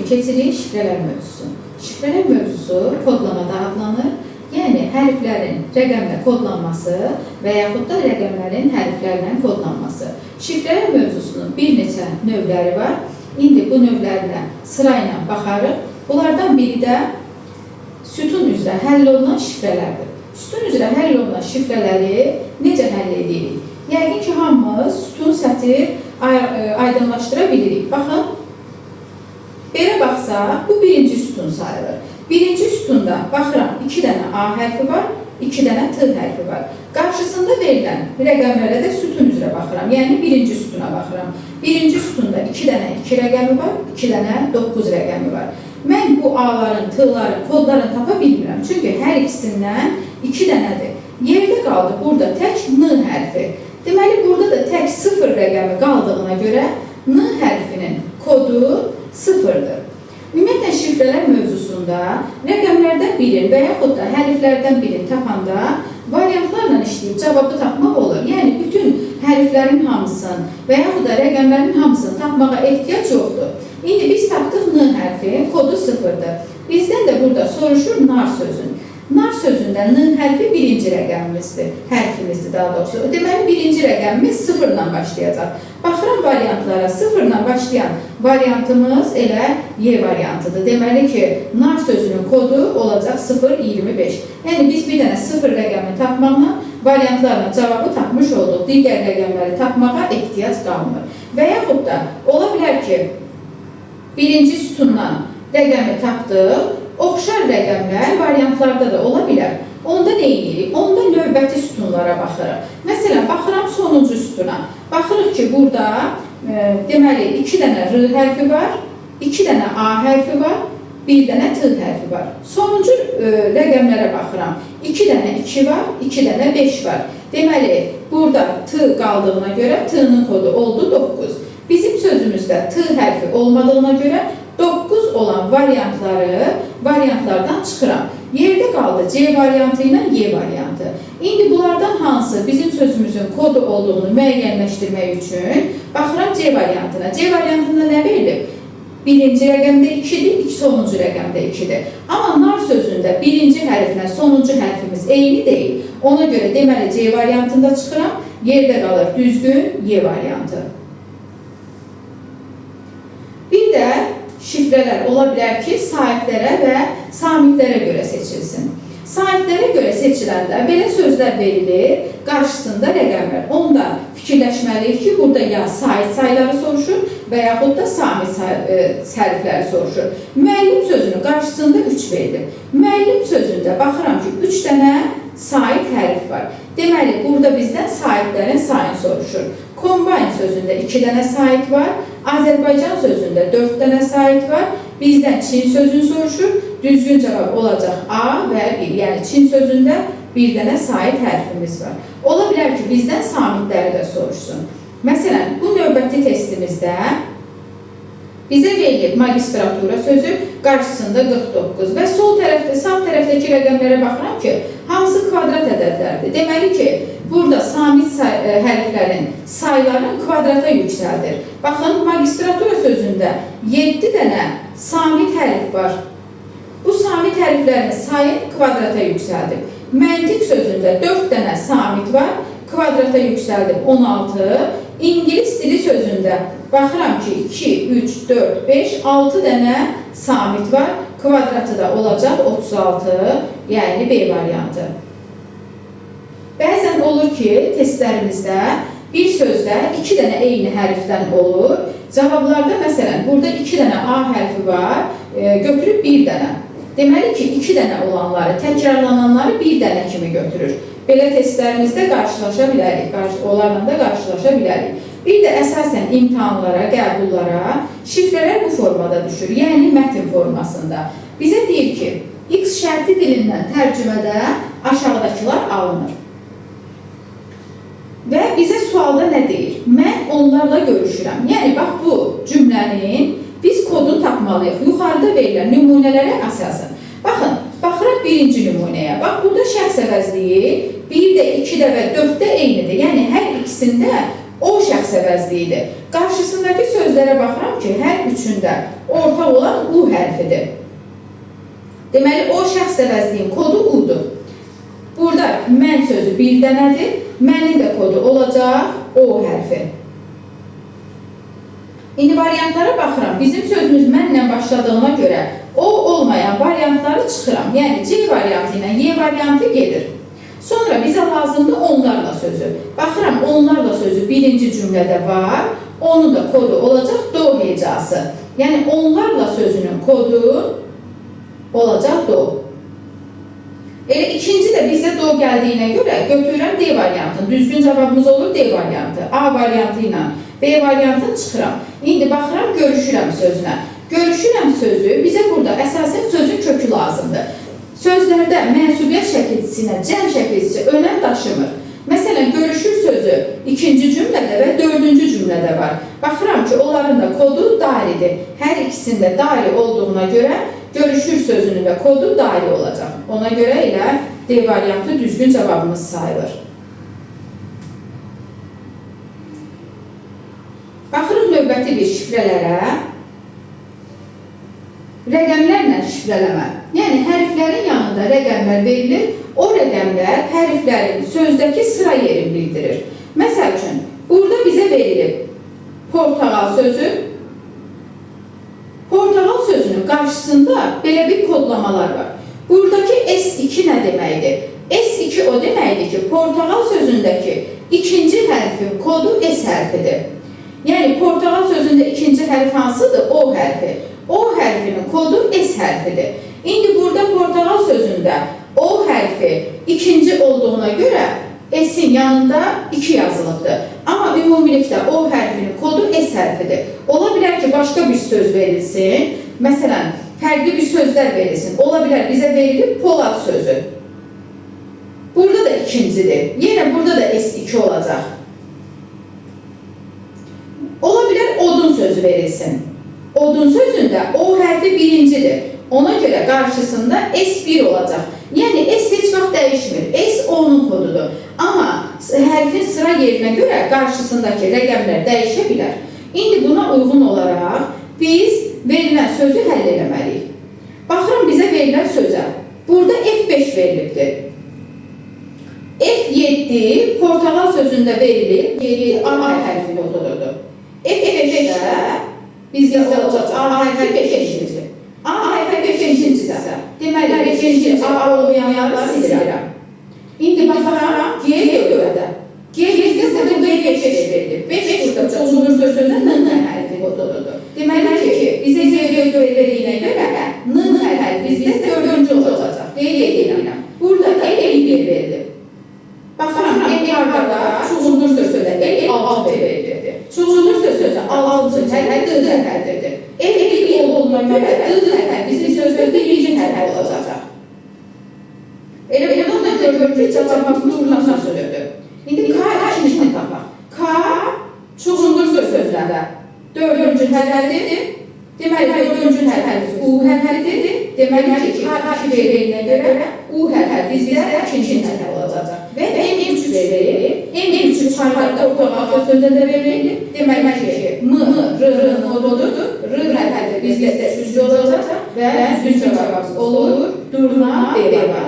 keçirik şifrələr mövzusu. Şifrələr mövzusu kodlamada adlanır. Yəni, hərflərin rəqəmlə kodlanması və yaxud da rəqəmlərin hərflərlə kodlanması. Şifrələr mövzusunun bir neçə növləri var. İndi bu növlərinə sırayla baxarıq. Bunlardan biri də sütun üzrə həll olunan şifrələrdir. Sütun üzrə həll olunan şifrələri necə həll edirik? Yəqin ki, hamımız sütun sətir aydınlaşdıra bilirik. Baxın, belə baxsaq, bu birinci sütun sayılır. Birinci sütunda baxıram, 2 dənə A hərfi var, 2 dənə T hərfi var. Qarşısında verilən rəqəmlərə də sütun üzrə baxıram, yəni birinci sütuna baxıram. Birinci sütunda 2 dənə 2 rəqəmi var, 2 dənə 9 rəqəmi var. Mən bu A-ların, T-ların, kodlarını tapa bilmirəm. Çünki hər ikisindən 2 dənədir. Yerdə qaldı burada tək N hərfi. Deməli, burada da tək 0 rəqəmi qaldığına görə N hərfinin kodu 0-dır. Ümumiyyətlə, şifrələr mövzusunda rəqəmlərdən birini və yaxud da hərflərdən birini tapanda variantlarla işləyib cavabı tapmaq olur. Yəni, bütün hərflərin hamısını və yaxud da rəqəmlərin hamısını tapmağa ehtiyac yoxdur. İndi biz tapdıq N hərfi, kodu 0-dır. Bizdən də burada soruşur nar sözün. Nar sözündə N hərfi birinci rəqəmimizdir, hərfimizdir daha doğrusu. Deməli, birinci rəqəmimiz 0-la başlayacaq. Baxıram variantlara, 0-la başlayan variantımız elə Y variantıdır. Deməli ki, nar sözünün kodu olacaq 0,25. Yəni, biz bir dənə 0 rəqəmini tapmaqla variantlarla cavabı tapmış olduq. Digər rəqəmləri tapmağa ehtiyac qalmır. Və yaxud da ola bilər ki, birinci sütundan rəqəmi tapdıq, oxşar rəqəmlər variantlarda da ola bilər. Onda nə edirik? Onda növbəti sütunlara baxırıq. Məsələn, baxıram sonuncu sütuna. Baxırıq ki, burada deməli 2 dənə R hərfi var, 2 dənə A hərfi var, 1 dənə T hərfi var. Sonuncu rəqəmlərə baxıram. 2 dənə 2 var, 2 dənə 5 var. Deməli, burada T qaldığına görə T-nin kodu oldu 9. Bizim sözümüzdə T hərfi olmadığına görə 9 olan variantlardan çıxıram. Yerdə qaldı C variantı ilə Y variantı. İndi bunlardan hansı bizim sözümüzün kodu olduğunu müəyyənləşdirmək üçün baxıram C variantına. C variantında nə verilib? Birinci rəqəmdə 2-dir, sonuncu rəqəmdə 2-dir. Amma nar sözündə birinci hərflə sonuncu hərfimiz eyni deyil. Ona görə deməli C variantında çıxıram, yerdə qalır düzgün Y variantı. Bir də şifrələr ola bilər ki, sahiblərə və samitlərə görə seçilsin. Sahiblərə görə seçiləndə belə sözlər verilir, qarşısında rəqəmlər. Onda fikirləşməliyik ki, burada ya sahib sayıları soruşur və yaxud da samit hərfləri soruşur. Müəllim sözünün qarşısında 3 verilir. Müəllim sözündə baxıram ki, 3 dənə sahib hərf var. Deməli, burada bizdən sahiblərin sayını soruşur. Kombayn sözündə 2 dənə sahib var. Azərbaycan sözündə 4 dənə sahib var. Bizdən Çin sözünü soruşur. Düzgün cavab olacaq A və 1. Yəni, Çin sözündə 1 dənə sahib hərfimiz var. Ola bilər ki, bizdən samitləri də soruşsun. Məsələn, bu növbəti testimizdə bizə verilib magistratura sözü qarşısında 49 və sağ tərəfdəki rəqəmlərə baxıram ki, hamısı kvadrat ədədlərdir. Deməli ki, burada samit hərflərin sayıların kvadrata yüksəldir. Baxın, magistratura sözündə 7 dənə samit hərf var. Bu samit hərflərin sayı kvadrata yüksəldir. Məntiq sözündə 4 dənə samit var, kvadrata yüksəldib 16. İngilis dili sözündə baxıram ki, 2, 3, 4, 5, 6 dənə samit var, kvadratı da olacaq 36, yəni B variantı. Bəzən olur ki, testlərimizdə bir sözdə 2 dənə eyni hərfdən olur. Cavablarda, məsələn, burada 2 dənə A hərfi var, götürüb 1 dənə. Deməli ki, 2 dənə olanları, təkrarlananları 1 dənə kimi götürür. Belə testlərimizdə qarşılaşa bilərik, onlarla da qarşılaşa bilərik. Bir də əsasən imtahanlara, qəbullara şifrələr bu formada düşür, yəni mətn formasında. Bizə deyir ki, X şərti dilindən tərcümədə aşağıdakılar alınır. Və bizə sualda nə deyir? Mən onlarla görüşürəm. Yəni, bax, bu cümlənin biz kodunu tapmalıyıq. Yuxarıda verilən nümunələrə əsasən. Baxın, baxıraq birinci nümunəyə. Bax, burada şəxs əvəzliyi 1-də, 2-də və 4-də eynidir. Yəni, hər ikisində o şəxs əvəzliyidir. Qarşısındakı sözlərə baxıram ki, hər üçündə ortaq olan U hərfidir. Deməli, o şəxs əvəzliyin kodu U-dur. Burada mən sözü bir dənədir, mənin də kodu olacaq O hərfi. İndi variantlara baxıram. Bizim sözümüz mənlə başladığına görə O olmayan variantları çıxıram. Yəni C variantı ilə Y variantı gedir. Sonra bizə lazımdır onlarla sözü. Baxıram, onlarla sözü birinci cümlədə var. Onun da kodu olacaq Do hecası. Yəni onlarla sözünün kodu olacaq Do. Elə ikinci də bizə Do gəldiyinə görə götürürəm D variantını. Düzgün cavabımız olur D variantı. A variantı ilə B variantını çıxıram. İndi baxıram, görüşürəm sözünə. Görüşürəm sözü bizə burada əsasən sözün kökü lazımdır. Sözlərdə mənsubiyyət şəkilçisinə cəm şəkilçisi önəm daşımır. Məsələn, görüşür sözü ikinci cümlədə və dördüncü cümlədə var. Baxıram ki, onların da kodu dairidir. Hər ikisində dairi olduğuna görə görüşür sözünün də kodu dairi olacaq. Ona görə elə D variantı düzgün cavabımız sayılır. Baxırıq növbəti bir şifrələrə. Rəqəmlərlə şifrələmə. Yəni, hərflərin yanında rəqəmlər verilir. O rəqəmlər hərflərin sözdəki sıra yerini bildirir. Məsəl üçün, burada bizə verilib portağal sözü. Portağal sözünün qarşısında belə bir kodlamalar var. Buradakı S2 nə deməkdir? S2 o deməkdir ki, portağal sözündəki ikinci hərfin kodu S hərfidir. Yəni, portağal sözündə ikinci hərf hansıdır? O hərfi. O hərfinin kodu S hərfidir. İndi burada portağal sözündə O hərfi ikinci olduğuna görə S-in yanında 2 yazılıbdır. Amma ümumilikdə O hərfinin kodu S hərfidir. Ola bilər ki, başqa bir söz verilsin. Məsələn, fərqli bir sözlər verilsin. Ola bilər bizə verilib Polad sözü. Burada da ikincidir. Yenə burada da S2 olacaq. Ola bilər odun sözü verilsin. Odun sözündə O hərfi birincidir. Ona görə qarşısında S1 olacaq. Yəni, S heç vaxt dəyişmir. S onun kodudur. Amma hərfin sıra yerinə görə qarşısındakı rəqəmlər dəyişə bilər. İndi buna uyğun olaraq biz verilən sözü həll eləməliyik. Baxıram bizə verilən sözə. Burada F5 verilibdir. F7 portağal sözündə verilib. Geri A hərfi kodudur. F5-də bizdə olacaq A hərfi 5-ci. A hərfi 5-cisə. Deməli, 5-ci A olmayanları silirəm. İndi baxaram G4-də. G4-də burada 5 verilir. 5 burada çoxunur sözündə N hərfi kodudur. Deməli ki, bizə G4 veriliyinə görə N hərfi bizdə 4-cü olacaq. Qeyd burada da E1 verilir. Baxaram, E-qarda çoxunur sözündə E6 verilir. Çoxunur sözündə 6-cı hərfi D hərfidir. E1 olduğuna görə D hərfi bizim sözdə birinci hərfi olacaq. Elə bundan görürük ki, cavabımız buradan sözüdür. İndi K2-ni tapaq. K çoxundur sözündə 4-cü hərfidir. Deməli, 4-cü hərfi U hərfidir. Deməli ki, K2 veriliyinə görə U hərfi bizdə ikinci hərfi olacaq. Və M3 verilir. M3 çarpaqda ortağal sözündə verilir. Deməli ki, M, R-ın kodudur. R hərfi bizdə üçüncü olacaq və düzgün cavabımız olur. Durna B var.